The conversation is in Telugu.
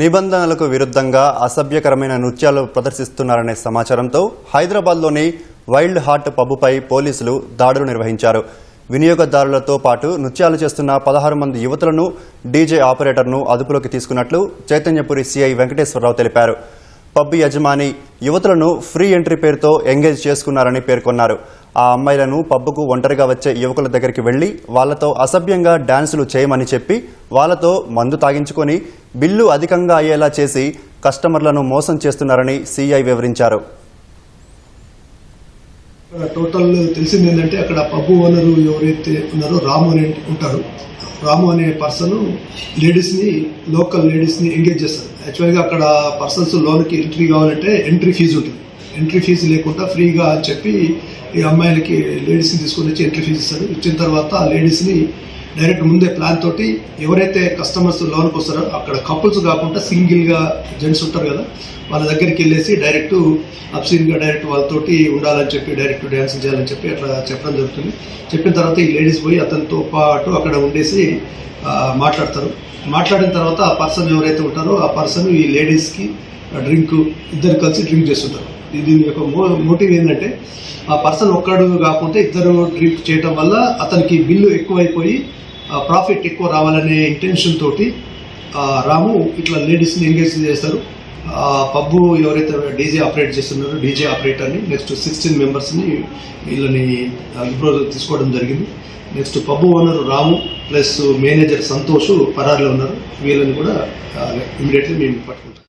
నిబంధనలకు విరుద్ధంగా అసభ్యకరమైన నృత్యాలు ప్రదర్శిస్తున్నారనే సమాచారంతో హైదరాబాద్లోని వైల్డ్ హార్ట్ పబ్పై పోలీసులు దాడులు నిర్వహించారు. వినియోగదారులతో పాటు నృత్యాలు చేస్తున్న 16 మంది యువతులను డీజే ఆపరేటర్ను అదుపులోకి తీసుకున్నట్లు చైతన్యపురి సిఐ వెంకటేశ్వరరావు తెలిపారు. పబ్ యజమాని యువతులను ఫ్రీ ఎంట్రీ పేరుతో ఎంగేజ్ చేసుకున్నారని పేర్కొన్నారు. ఆ అమ్మాయిలను పబ్కు ఒంటరిగా వచ్చే యువకుల దగ్గరికి వెళ్లి వాళ్లతో అసభ్యంగా డాన్సులు చేయమని చెప్పి వాళ్లతో మందు తాగించుకొని బిల్లు అధికంగా అయ్యేలా చేసి కస్టమర్లను మోసం చేస్తున్నారని సిఐ వివరించారు. టోటల్ తెలిసింది ఏంటంటే అక్కడ పబ్ ఓనరు ఎవరైతే ఉన్నారో రాము అని ఉంటారు. రాము అనే పర్సన్ లోకల్ లేడీస్ని ఎంగేజ్ చేస్తారు. యాక్చువల్గా అక్కడ పర్సన్స్ లోన్కి ఎంట్రీ కావాలంటే ఎంట్రీ ఫీజు ఉంటుంది. ఎంట్రీ ఫీజు లేకుండా ఫ్రీగా అని చెప్పి ఈ అమ్మాయిలకి లేడీస్ని తీసుకొని వచ్చి ఎంట్రీ ఫీజు ఇస్తారు. ఇచ్చిన తర్వాత ఆ లేడీస్ని డైరెక్ట్ ముందే ప్లాన్ తోటి ఎవరైతే కస్టమర్స్ లోన్కి వస్తారో అక్కడ కపుల్స్ కాకుండా సింగిల్గా జెంట్స్ ఉంటారు కదా, వాళ్ళ దగ్గరికి వెళ్ళేసి డైరెక్ట్ అబ్సీన్గా డైరెక్ట్ వాళ్ళతోటి ఉండాలని చెప్పి డైరెక్ట్ డ్యాన్స్ చేయాలని చెప్పి అట్లా చెప్పడం జరుగుతుంది. చెప్పిన తర్వాత ఈ లేడీస్ పోయి అతనితో పాటు అక్కడ ఉండేసి మాట్లాడతారు. మాట్లాడిన తర్వాత ఆ పర్సన్ ఎవరైతే ఉంటారో ఆ పర్సన్ ఈ లేడీస్కి డ్రింక్ ఇద్దరు కలిసి డ్రింక్ చేస్తుంటారు. దీని యొక్క మోటివ్ ఏంటంటే ఆ పర్సన్ ఒక్కడు కాకుండా ఇద్దరు డ్రింక్ చేయడం వల్ల అతనికి బిల్లు ఎక్కువైపోయి ప్రాఫిట్ ఎక్కువ రావాలనే ఇంటెన్షన్ తోటి రాము ఇట్లా లేడీస్ని ఎంగేజ్ చేస్తారు. పబ్బు ఎవరైతే డీజే ఆపరేట్ చేస్తున్నారో డీజే ఆపరేటర్ని నెక్స్ట్ 16 మెంబర్స్ని వీళ్ళని తీసుకోవడం జరిగింది. నెక్స్ట్ పబ్బు ఓనర్ రాము ప్లస్ మేనేజర్ సంతోష్ పరారులో ఉన్నారు. వీళ్ళని కూడా ఇమీడియట్లీ మేము పట్టుకుంటాం.